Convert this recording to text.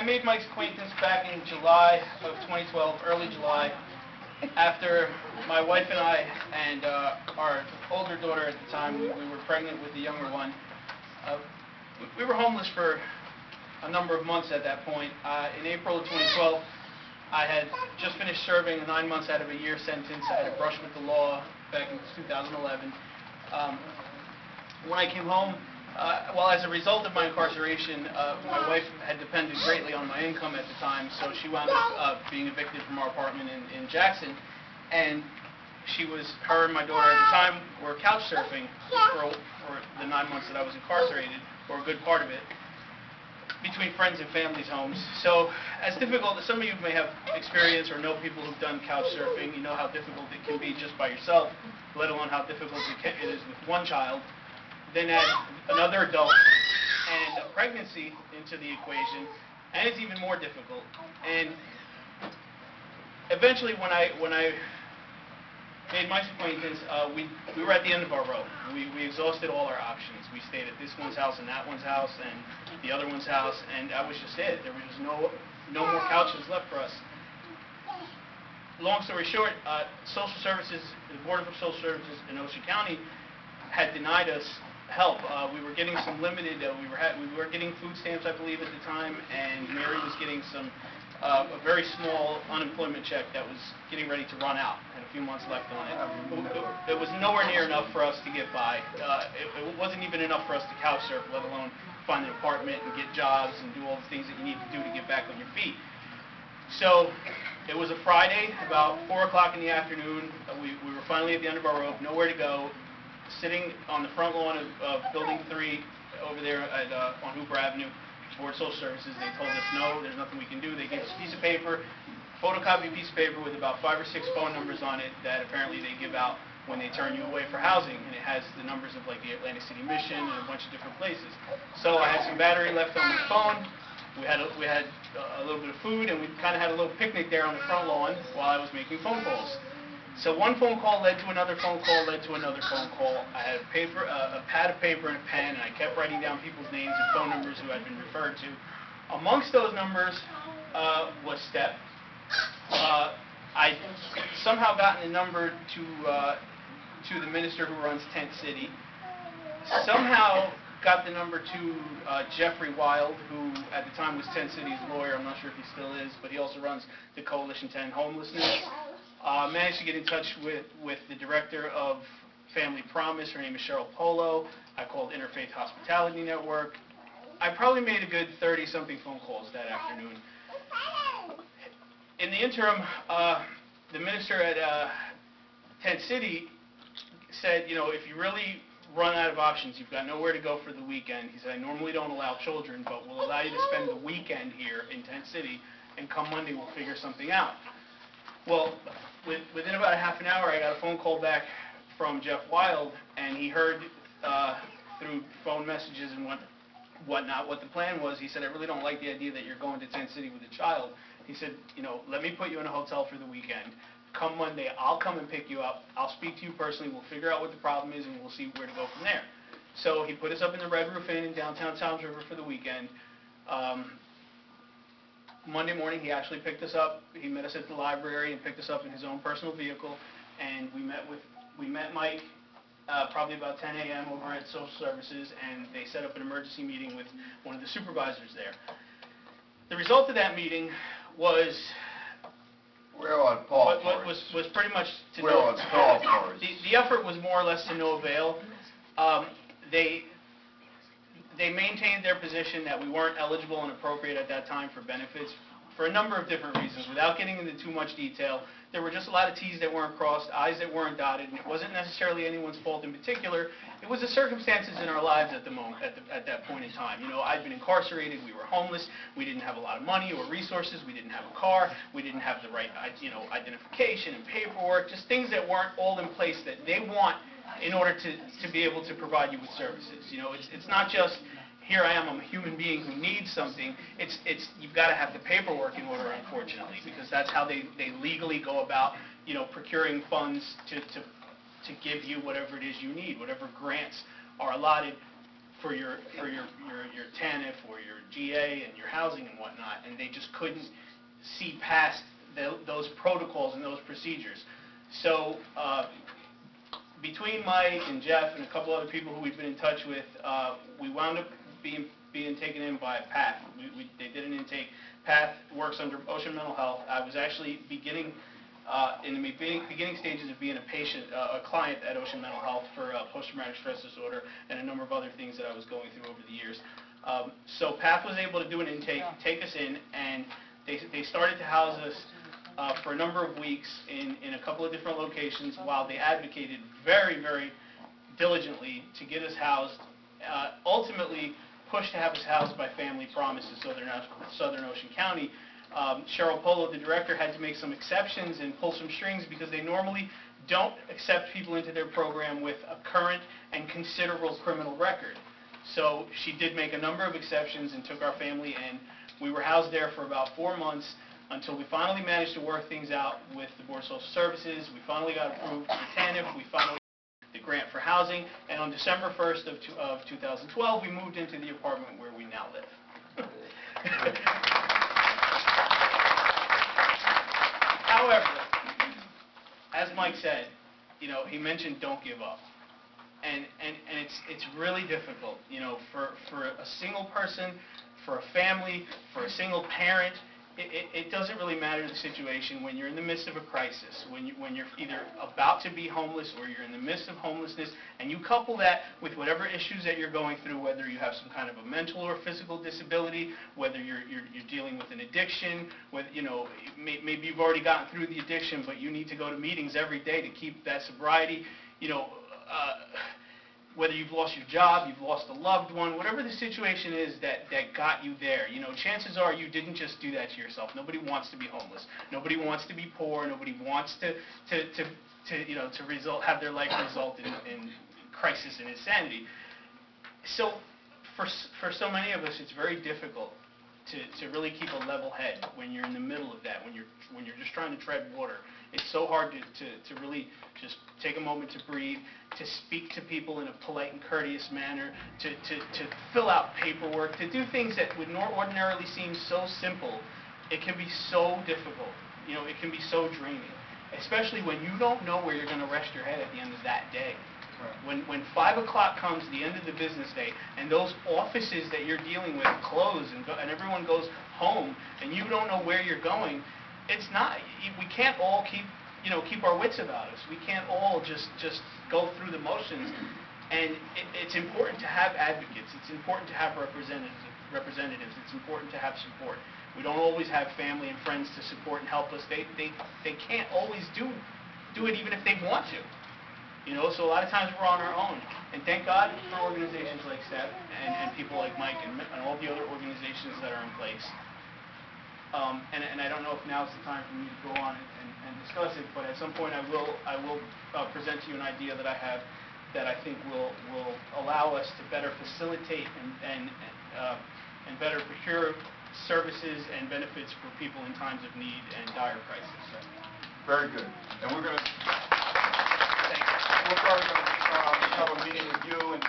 made Mike's acquaintance back in July of 2012, early July, after my wife and I and our older daughter at the time, we were pregnant with the younger one. We were homeless for a number of months at that point. In April of 2012, I had just finished serving a 9 months out of a year sentence. I had a brush with the law back in 2011. When I came home, well, as a result of my incarceration, my wife had depended greatly on my income at the time, so she wound up being evicted from our apartment in Jackson. And her and my daughter at the time were couch surfing for the 9 months that I was incarcerated, or a good part of it, between friends and families' homes. So, as difficult as some of you may have experienced or know people who've done couch surfing, you know how difficult it can be just by yourself, let alone how difficult it is with one child. Then add another adult and a pregnancy into the equation, and it's even more difficult. And eventually, when I made Mike's acquaintance, we were at the end of our rope. We exhausted all our options. We stayed at this one's house and that one's house and the other one's house, and that was just it. There was just no more couches left for us. Long story short, social services, the Board of Social Services in Ocean County had denied us help. We were getting some limited, we were getting food stamps, I believe, at the time, and Mary was getting a very small unemployment check that was getting ready to run out, and a few months left on it. It was nowhere near enough for us to get by. It wasn't even enough for us to couch surf, let alone find an apartment and get jobs and do all the things that you need to do to get back on your feet. So it was a Friday, about 4 o'clock in the afternoon. We were finally at the end of our rope, nowhere to go, sitting on the front lawn of Building 3 over there on Hooper Avenue, Board of Social Services. They told us, no, there's nothing we can do. They gave us a piece of paper, photocopied piece of paper with about 5 or 6 phone numbers on it that apparently they give out when they turn you away for housing, and it has the numbers of like the Atlantic City Mission and a bunch of different places. So I had some battery left on my phone. We had a little bit of food, and we kind of had a little picnic there on the front lawn while I was making phone calls. So one phone call led to another phone call, led to another phone call. I had a pad of paper and a pen, and I kept writing down people's names and phone numbers who had been referred to. Amongst those numbers was Step. I'd somehow gotten the number to the minister who runs Tent City. Somehow got the number to Jeffrey Wild, who at the time was Tent City's lawyer. I'm not sure if he still is, but he also runs the Coalition to End Homelessness. Managed to get in touch with the director of Family Promise. Her name is Cheryl Polo. I called Interfaith Hospitality Network. I probably made a good 30-something phone calls that afternoon. In the interim, the minister at Tent City said, you know, if you really run out of options, you've got nowhere to go for the weekend. He said, I normally don't allow children, but we'll allow you to spend the weekend here in Tent City, and come Monday we'll figure something out. Well, within about a half an hour, I got a phone call back from Jeff Wild, and he heard through phone messages and whatnot what the plan was. He said, I really don't like the idea that you're going to Tent City with a child. He said, you know, let me put you in a hotel for the weekend. Come Monday, I'll come and pick you up. I'll speak to you personally. We'll figure out what the problem is, and we'll see where to go from there. So he put us up in the Red Roof Inn in downtown Toms River for the weekend. Monday morning, he actually picked us up. He met us at the library and picked us up in his own personal vehicle, and we met Mike probably about 10 a.m. over at Social Services, and they set up an emergency meeting with one of the supervisors there. The result of that meeing was was pretty much to no avail. The effort was more or less to no avail. They maintained their position that we weren't eligible and appropriate at that time for benefits for a number of different reasons. Without getting into too much detail, there were just a lot of T's that weren't crossed, I's that weren't dotted, and it wasn't necessarily anyone's fault in particular. It was the circumstances in our lives at the moment, at that point in time. You know, I'd been incarcerated, we were homeless, we didn't have a lot of money or resources, we didn't have a car, we didn't have the right, identification and paperwork, just things that weren't all in place that they want in order to be able to provide you with services. You know, it's not just, here I am, I'm a human being who needs something. It's you've got to have the paperwork in order, unfortunately, because that's how they legally go about, you know, procuring funds to give you whatever it is you need, whatever grants are allotted for your TANF or your GA and your housing and whatnot, and they just couldn't see past those protocols and those procedures. So between Mike and Jeff and a couple other people who we've been in touch with, we wound up being taken in by PATH. They did an intake. PATH works under Ocean Mental Health. I was actually beginning in the beginning stages of being a client at Ocean Mental Health for post-traumatic stress disorder and a number of other things that I was going through over the years. So PATH was able to do an intake, take us in, and they started to house us for a number of weeks in a couple of different locations while they advocated very, very diligently to get us housed, ultimately pushed to have us housed by Family Promise in Southern Ocean County. Cheryl Polo, the director, had to make some exceptions and pull some strings because they normally don't accept people into their program with a current and considerable criminal record. So she did make a number of exceptions and took our family in. We were housed there for about 4 months until we finally managed to work things out with the Board of Social Services. We finally got approved for the TANF. We finally got the grant for housing. And on December 1st of 2012, we moved into the apartment where we now live. However, as Mike said, you know, he mentioned don't give up. And it's really difficult, you know, for a single person, for a family, for a single parent. It doesn't really matter the situation when you're in the midst of a crisis, when you're either about to be homeless or you're in the midst of homelessness, and you couple that with whatever issues that you're going through, whether you have some kind of a mental or physical disability, whether you're dealing with an addiction, whether, you know, maybe you've already gotten through the addiction, but you need to go to meetings every day to keep that sobriety, you know, whether you've lost your job, you've lost a loved one, whatever the situation is that got you there, you know, chances are you didn't just do that to yourself. Nobody wants to be homeless. Nobody wants to be poor. Nobody wants to you know, have their life result in crisis and insanity. So for so many of us, it's very difficult to really keep a level head when you're in the middle of that, when you're just trying to tread water. It's so hard to really just take a moment to breathe, to speak to people in a polite and courteous manner, to fill out paperwork, to do things that would ordinarily seem so simple. It can be so difficult. You know, it can be so draining, especially when you don't know where you're going to rest your head at the end of that day. When 5 o'clock comes, the end of the business day, and those offices that you're dealing with close and everyone goes home, and you don't know where you're going, it's not. We can't all keep our wits about us. We can't all just go through the motions. And it's important to have advocates. It's important to have representatives. It's important to have support. We don't always have family and friends to support and help us. They can't always do it even if they want to. You know, so a lot of times we're on our own. And thank God for organizations like STEP and people like Mike and all the other organizations that are in place. And I don't know if now's the time for me to go on and discuss it, but at some point I will present to you an idea that I have that I think will allow us to better facilitate and better procure services and benefits for people in times of need and dire crisis. Very good. And we're going to Thank you. have a meeting with you and